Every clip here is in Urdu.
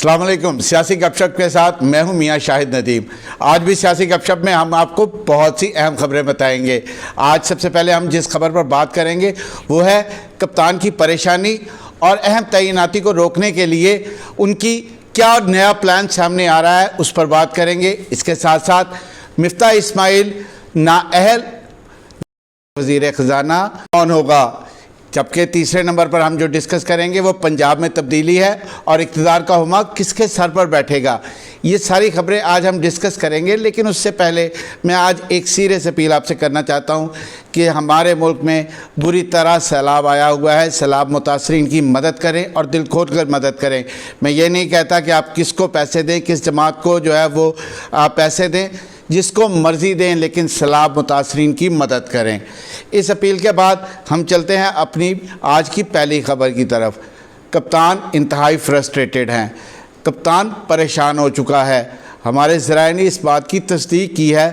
السلام علیکم۔ سیاسی گپ شپ کے ساتھ میں ہوں میاں شاہد ندیم۔ آج بھی سیاسی گپ شپ میں ہم آپ کو بہت سی اہم خبریں بتائیں گے۔ آج سب سے پہلے ہم جس خبر پر بات کریں گے وہ ہے کپتان کی پریشانی اور اہم تعیناتی کو روکنے کے لیے ان کی کیا نیا پلان سامنے آ رہا ہے، اس پر بات کریں گے۔ اس کے ساتھ ساتھ مفتاح اسماعیل نااہل وزیر خزانہ کون ہوگا، جبکہ تیسرے نمبر پر ہم جو ڈسکس کریں گے وہ پنجاب میں تبدیلی ہے اور اقتدار کا ہما کس کے سر پر بیٹھے گا۔ یہ ساری خبریں آج ہم ڈسکس کریں گے، لیکن اس سے پہلے میں آج ایک سیریس اپیل آپ سے کرنا چاہتا ہوں کہ ہمارے ملک میں بری طرح سیلاب آیا ہوا ہے۔ سیلاب متاثرین کی مدد کریں اور دل کھول کر مدد کریں۔ میں یہ نہیں کہتا کہ آپ کس کو پیسے دیں، کس جماعت کو جو ہے وہ آپ پیسے دیں، جس کو مرضی دیں، لیکن سیلاب متاثرین کی مدد کریں۔ اس اپیل کے بعد ہم چلتے ہیں اپنی آج کی پہلی خبر کی طرف۔ کپتان انتہائی فرسٹریٹڈ ہیں، کپتان پریشان ہو چکا ہے۔ ہمارے ذرائع نے اس بات کی تصدیق کی ہے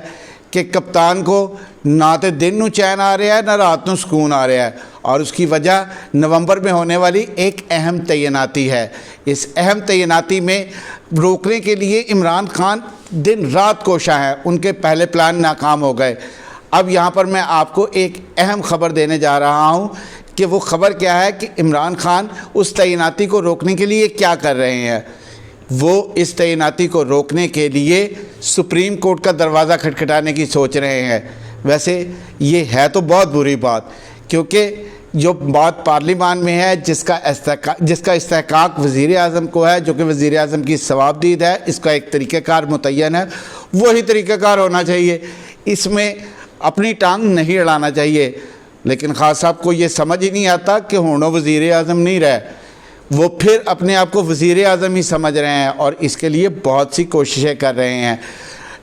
کہ کپتان کو نہ تو دن نو چین آ رہا ہے نہ رات نو سکون آ رہا ہے، اور اس کی وجہ نومبر میں ہونے والی ایک اہم تعیناتی ہے۔ اس اہم تعیناتی میں روکنے کے لیے عمران خان دن رات کوشاں ہیں، ان کے پہلے پلان ناکام ہو گئے۔ اب یہاں پر میں آپ کو ایک اہم خبر دینے جا رہا ہوں کہ وہ خبر کیا ہے کہ عمران خان اس تعیناتی کو روکنے کے لیے کیا کر رہے ہیں۔ وہ اس تعیناتی کو روکنے کے لیے سپریم کورٹ کا دروازہ کھٹکھٹانے کی سوچ رہے ہیں۔ ویسے یہ ہے تو بہت بری بات، کیونکہ جو بات پارلیمان میں ہے جس کا استحقاق وزیر اعظم کو ہے، جو کہ وزیر اعظم کی ثوابدید ہے، اس کا ایک طریقہ کار متعین ہے، وہی طریقہ کار ہونا چاہیے۔ اس میں اپنی ٹانگ نہیں اڑانا چاہیے۔ لیکن خان صاحب کو یہ سمجھ ہی نہیں آتا کہ ہونو وزیر اعظم نہیں رہے، وہ پھر اپنے آپ کو وزیر اعظم ہی سمجھ رہے ہیں اور اس کے لیے بہت سی کوششیں کر رہے ہیں۔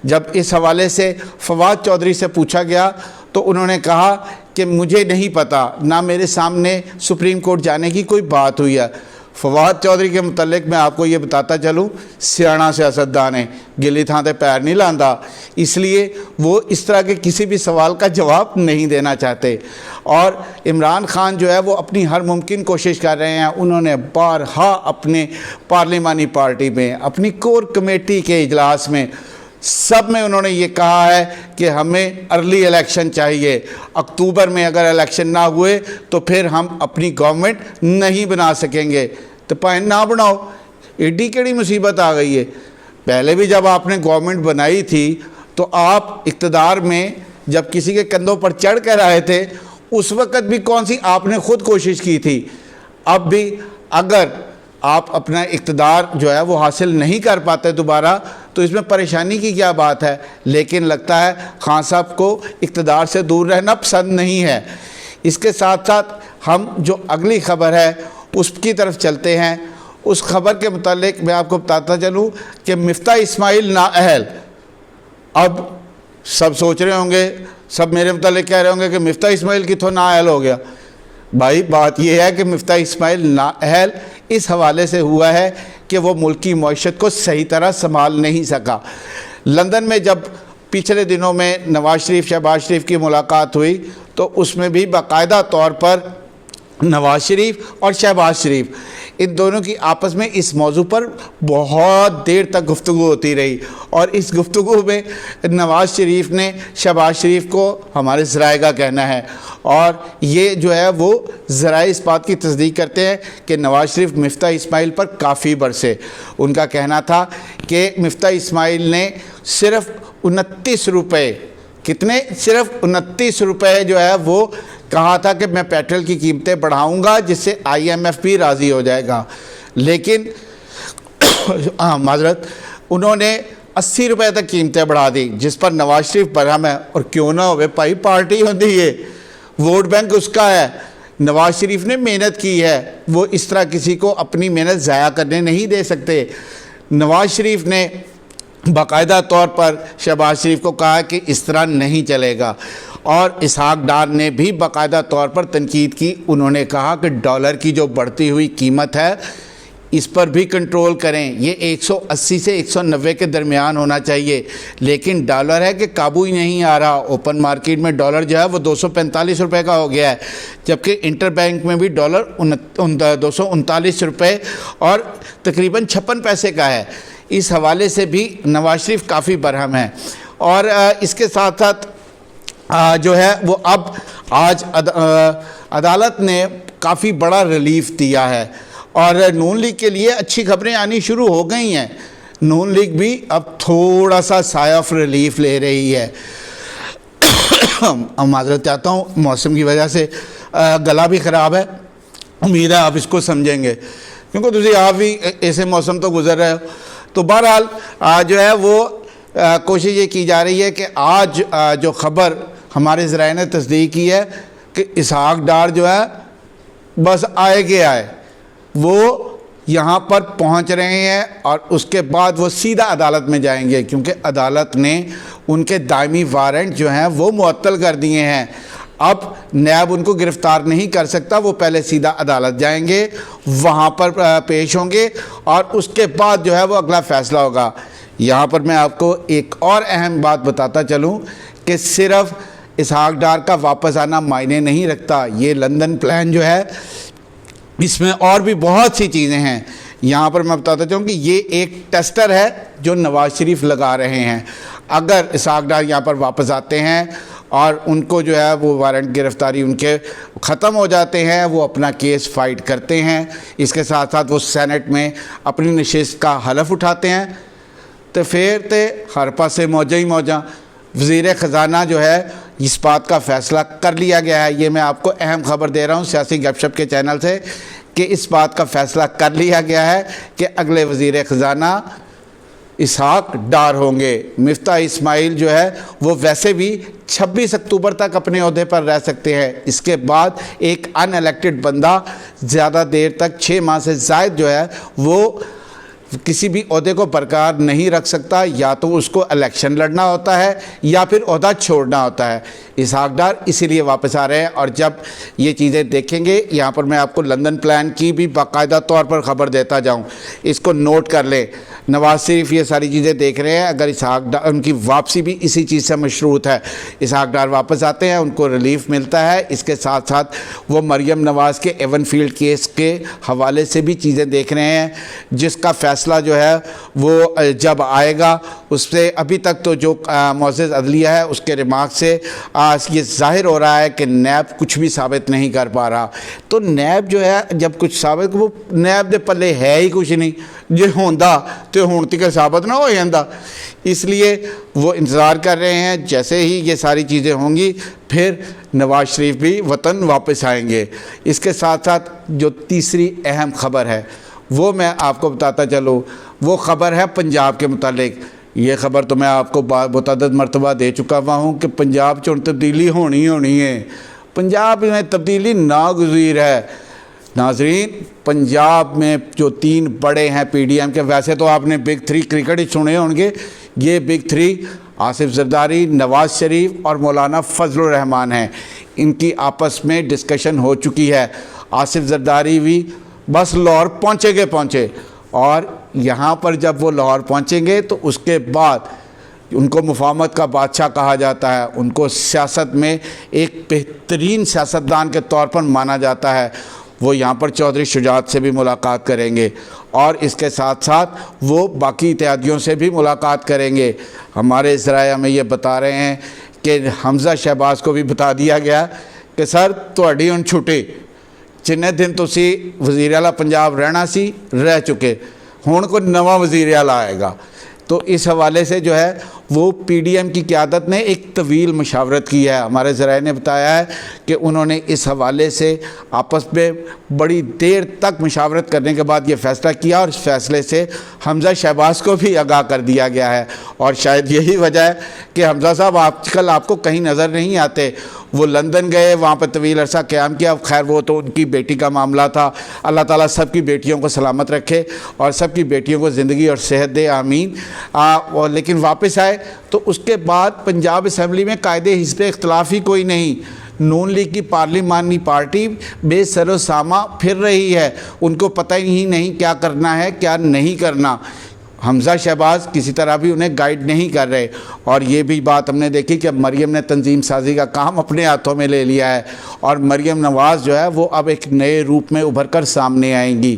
جب اس حوالے سے فواد چودھری سے پوچھا گیا تو انہوں نے کہا کہ مجھے نہیں پتا، نہ میرے سامنے سپریم کورٹ جانے کی کوئی بات ہوئی ہے۔ فواد چودھری کے متعلق میں آپ کو یہ بتاتا چلوں، سیاڑا سیاستدان ہے، گلی تھاں تے پیر نہیں لاندا، اس لیے وہ اس طرح کے کسی بھی سوال کا جواب نہیں دینا چاہتے۔ اور عمران خان جو ہے وہ اپنی ہر ممکن کوشش کر رہے ہیں۔ انہوں نے بارہا اپنے پارلیمانی پارٹی میں، اپنی کور کمیٹی کے اجلاس میں، سب میں انہوں نے یہ کہا ہے کہ ہمیں ارلی الیکشن چاہیے۔ اکتوبر میں اگر الیکشن نہ ہوئے تو پھر ہم اپنی گورنمنٹ نہیں بنا سکیں گے۔ تو پائن نہ بناؤ، ایڈی کیڑی مصیبت آ گئی ہے۔ پہلے بھی جب آپ نے گورنمنٹ بنائی تھی تو آپ اقتدار میں جب کسی کے کندھوں پر چڑھ کر آئے تھے، اس وقت بھی کون سی آپ نے خود کوشش کی تھی۔ اب بھی اگر آپ اپنا اقتدار جو ہے وہ حاصل نہیں کر پاتے دوبارہ تو اس میں پریشانی کی کیا بات ہے، لیکن لگتا ہے خان صاحب کو اقتدار سے دور رہنا پسند نہیں ہے۔ اس کے ساتھ ساتھ ہم جو اگلی خبر ہے اس کی طرف چلتے ہیں۔ اس خبر کے متعلق میں آپ کو بتاتا چلوں کہ مفتاح اسماعیل نااہل۔ اب سب سوچ رہے ہوں گے، سب میرے متعلق کہہ رہے ہوں گے کہ مفتاح اسماعیل کتوں نااہل ہو گیا۔ بھائی بات یہ ہے کہ مفتاح اسماعیل نااہل اس حوالے سے ہوا ہے کہ وہ ملک کی معیشت کو صحیح طرح سنبھال نہیں سکا۔ لندن میں جب پچھلے دنوں میں نواز شریف شہباز شریف کی ملاقات ہوئی تو اس میں بھی باقاعدہ طور پر نواز شریف اور شہباز شریف ان دونوں کی آپس میں اس موضوع پر بہت دیر تک گفتگو ہوتی رہی، اور اس گفتگو میں نواز شریف نے شہباز شریف کو ہمارے ذرائع کا کہنا ہے، اور یہ جو ہے وہ ذرائع اس بات کی تصدیق کرتے ہیں کہ نواز شریف مفتاح اسماعیل پر کافی برسے۔ ان کا کہنا تھا کہ مفتاح اسماعیل نے صرف 29 روپے، کتنے؟ صرف 29 روپے جو ہے وہ کہا تھا کہ میں پیٹرول کی قیمتیں بڑھاؤں گا جس سے IMF بھی راضی ہو جائے گا، لیکن معذرت انہوں نے 80 روپے تک قیمتیں بڑھا دی، جس پر نواز شریف برہم ہے۔ اور کیوں نہ ہوئے بھائی، پارٹی ہوتی ہے، ووٹ بینک اس کا ہے، نواز شریف نے محنت کی ہے، وہ اس طرح کسی کو اپنی محنت ضائع کرنے نہیں دے سکتے۔ نواز شریف نے باقاعدہ طور پر شہباز شریف کو کہا کہ اس طرح نہیں چلے گا، اور اسحاق ڈار نے بھی باقاعدہ طور پر تنقید کی۔ انہوں نے کہا کہ ڈالر کی جو بڑھتی ہوئی قیمت ہے اس پر بھی کنٹرول کریں. یہ 180 سے 190 کے درمیان ہونا چاہیے. لیکن ڈالر ہے کہ قابو ہی نہیں آ رہا. اوپن مارکیٹ میں ڈالر جو ہے وہ 245 روپے کا ہو گیا ہے، جبکہ انٹر بینک میں بھی ڈالر 239 روپے اور تقریباً 56 پیسے کا ہے. اس حوالے سے بھی نواز شریف کافی برہم ہیں. اور اس کے ساتھ ساتھ جو ہے وہ اب آج عدالت نے کافی بڑا ریلیف دیا ہے اور نون لیگ کے لیے اچھی خبریں آنی شروع ہو گئی ہیں. نون لیگ بھی اب تھوڑا سا سائے آف ریلیف لے رہی ہے. معذرت چاہتا ہوں، موسم کی وجہ سے گلا بھی خراب ہے. امید ہے آپ اس کو سمجھیں گے، کیونکہ تسی آپ بھی ایسے موسم تو گزر رہے ہو. تو بہرحال جو ہے وہ کوشش یہ کی جا رہی ہے کہ آج جو خبر ہمارے ذرائع نے تصدیق کی ہے کہ اسحاق ڈار جو ہے بس آئے کہ آئے، وہ یہاں پر پہنچ رہے ہیں اور اس کے بعد وہ سیدھا عدالت میں جائیں گے، کیونکہ عدالت نے ان کے دائمی وارنٹ جو ہیں وہ معطل کر دیے ہیں. اب نیب ان کو گرفتار نہیں کر سکتا. وہ پہلے سیدھا عدالت جائیں گے، وہاں پر پیش ہوں گے اور اس کے بعد جو ہے وہ اگلا فیصلہ ہوگا. یہاں پر میں آپ کو ایک اور اہم بات بتاتا چلوں کہ صرف اسحاق ڈار کا واپس آنا معنی نہیں رکھتا. یہ لندن پلان جو ہے اس میں اور بھی بہت سی چیزیں ہیں. یہاں پر میں بتاتا چاہوں کہ یہ ایک ٹیسٹر ہے جو نواز شریف لگا رہے ہیں. اگر اسحاق ڈار یہاں پر واپس آتے ہیں اور ان کو جو ہے وہ وارنٹ گرفتاری ان کے ختم ہو جاتے ہیں، وہ اپنا کیس فائٹ کرتے ہیں، اس کے ساتھ ساتھ وہ سینٹ میں اپنی نشست کا حلف اٹھاتے ہیں، تو پھر تے ہر پاسے موجہ ہی موجہ. وزیر خزانہ جو ہے اس بات کا فیصلہ کر لیا گیا ہے. یہ میں آپ کو اہم خبر دے رہا ہوں سیاسی گپ شپ کے چینل سے کہ اس بات کا فیصلہ کر لیا گیا ہے کہ اگلے وزیر خزانہ اسحاق ڈار ہوں گے. مفتاح اسماعیل جو ہے وہ ویسے بھی 26 اکتوبر تک اپنے عہدے پر رہ سکتے ہیں. اس کے بعد ایک ان الیکٹڈ بندہ زیادہ دیر تک 6 ماہ سے زائد جو ہے وہ کسی بھی عہدے کو برقرار نہیں رکھ سکتا. یا تو اس کو الیکشن لڑنا ہوتا ہے یا پھر عہدہ چھوڑنا ہوتا ہے. اسحاق ڈار اسی لیے واپس آ رہے ہیں. اور جب یہ چیزیں دیکھیں گے، یہاں پر میں آپ کو لندن پلان کی بھی باقاعدہ طور پر خبر دیتا جاؤں، اس کو نوٹ کر لیں. نواز شریف یہ ساری چیزیں دیکھ رہے ہیں. اگر اسحاق ڈار، ان کی واپسی بھی اسی چیز سے مشروط ہے. اسحاق ڈار واپس آتے ہیں، ان کو ریلیف ملتا ہے. اس کے ساتھ ساتھ وہ مریم نواز کے ایون فیلڈ کیس کے حوالے سے بھی چیزیں دیکھ رہے ہیں، جس کا فیصلہ جو ہے وہ جب آئے گا اس سے ابھی تک تو جو معزز عدلیہ ہے اس کے ریمارک سے یہ ظاہر ہو رہا ہے کہ نیب کچھ بھی ثابت نہیں کر پا رہا. تو نیب جو ہے جب کچھ ثابت، وہ نیب دے پلے ہے ہی کچھ نہیں. جو ہوندا تو ہون تک ثابت نہ ہو جاتا. اس لیے وہ انتظار کر رہے ہیں. جیسے ہی یہ ساری چیزیں ہوں گی پھر نواز شریف بھی وطن واپس آئیں گے. اس کے ساتھ ساتھ جو تیسری اہم خبر ہے وہ میں آپ کو بتاتا چلوں. وہ خبر ہے پنجاب کے متعلق. یہ خبر تو میں آپ کو متعدد مرتبہ دے چکا ہوا ہوں کہ پنجاب چون تبدیلی ہونی ہے. پنجاب میں تبدیلی ناگزیر ہے. ناظرین، پنجاب میں جو 3 بڑے ہیں پی ڈی ایم کے، ویسے تو آپ نے بگ 3 کرکٹ ہی سنے ہوں گے. یہ بگ 3 آصف زرداری، نواز شریف اور مولانا فضل الرحمان ہیں. ان کی آپس میں ڈسکشن ہو چکی ہے. آصف زرداری بھی بس لاہور پہنچے اور یہاں پر جب وہ لاہور پہنچیں گے تو اس کے بعد ان کو مفاہمت کا بادشاہ کہا جاتا ہے. ان کو سیاست میں ایک بہترین سیاستدان کے طور پر مانا جاتا ہے. وہ یہاں پر چودھری شجاعت سے بھی ملاقات کریں گے اور اس کے ساتھ ساتھ وہ باقی اتحادیوں سے بھی ملاقات کریں گے. ہمارے ذرائع ہمیں یہ بتا رہے ہیں کہ حمزہ شہباز کو بھی بتا دیا گیا کہ سر تہاڈی ہن چھٹی، جننے دن تسی وزیر اعلیٰ پنجاب رہنا سی رہ چکے، ہن کوئی نواں وزیر اعلیٰ آئے گا. تو اس حوالے سے جو ہے وہ پی ڈی ایم کی قیادت نے ایک طویل مشاورت کی ہے. ہمارے ذرائع نے بتایا ہے کہ انہوں نے اس حوالے سے آپس میں بڑی دیر تک مشاورت کرنے کے بعد یہ فیصلہ کیا اور اس فیصلے سے حمزہ شہباز کو بھی آگاہ کر دیا گیا ہے. اور شاید یہی وجہ ہے کہ حمزہ صاحب آج کل آپ کو کہیں نظر نہیں آتے. وہ لندن گئے، وہاں پر طویل عرصہ قیام کیا. خیر وہ تو ان کی بیٹی کا معاملہ تھا. اللہ تعالیٰ سب کی بیٹیوں کو سلامت رکھے اور سب کی بیٹیوں کو زندگی اور صحت دے، آمین. لیکن واپس آئے تو اس کے بعد پنجاب اسمبلی میں قائد حزب اختلاف ہی کوئی نہیں. نون لیگ کی پارلیمانی پارٹی بے سر و سامہ پھر رہی ہے، ان کو پتہ ہی نہیں کیا کرنا ہے کیا نہیں کرنا۔ حمزہ شہباز کسی طرح بھی انہیں گائیڈ نہیں کر رہے، اور یہ بھی بات ہم نے دیکھی کہ مریم نے تنظیم سازی کا کام اپنے ہاتھوں میں لے لیا ہے، اور مریم نواز جو ہے وہ اب ایک نئے روپ میں ابھر کر سامنے آئیں گی۔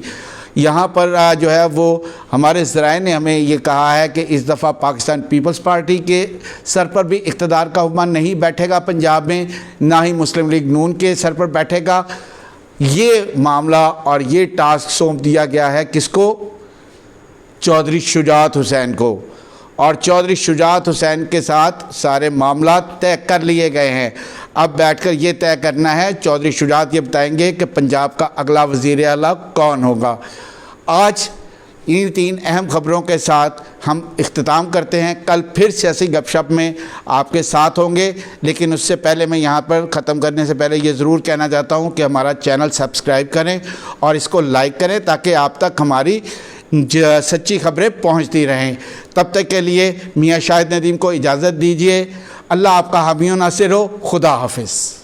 یہاں پر جو ہے وہ ہمارے ذرائع نے ہمیں یہ کہا ہے کہ اس دفعہ پاکستان پیپلز پارٹی کے سر پر بھی اقتدار کا حکمران نہیں بیٹھے گا پنجاب میں، نہ ہی مسلم لیگ نون کے سر پر بیٹھے گا۔ یہ معاملہ اور یہ ٹاسک سونپ دیا گیا ہے کس کو؟ چودھری شجاعت حسین کو، اور چودھری شجاعت حسین کے ساتھ سارے معاملات طے کر لیے گئے ہیں۔ اب بیٹھ کر یہ طے کرنا ہے، چودھری شجاعت یہ بتائیں گے کہ پنجاب کا اگلا وزیر اعلیٰ کون ہوگا۔ آج ان 3 اہم خبروں کے ساتھ ہم اختتام کرتے ہیں، کل پھر سیاسی گپ شپ میں آپ کے ساتھ ہوں گے، لیکن اس سے پہلے میں یہاں پر ختم کرنے سے پہلے یہ ضرور کہنا چاہتا ہوں کہ ہمارا چینل سبسکرائب کریں اور اس کو لائک کریں تاکہ آپ تک ہماری سچی خبریں پہنچتی رہیں۔ تب تک کے لیے میاں شاہد ندیم کو اجازت دیجیے۔ اللہ آپ کا حامی و ناصر ہو۔ خدا حافظ۔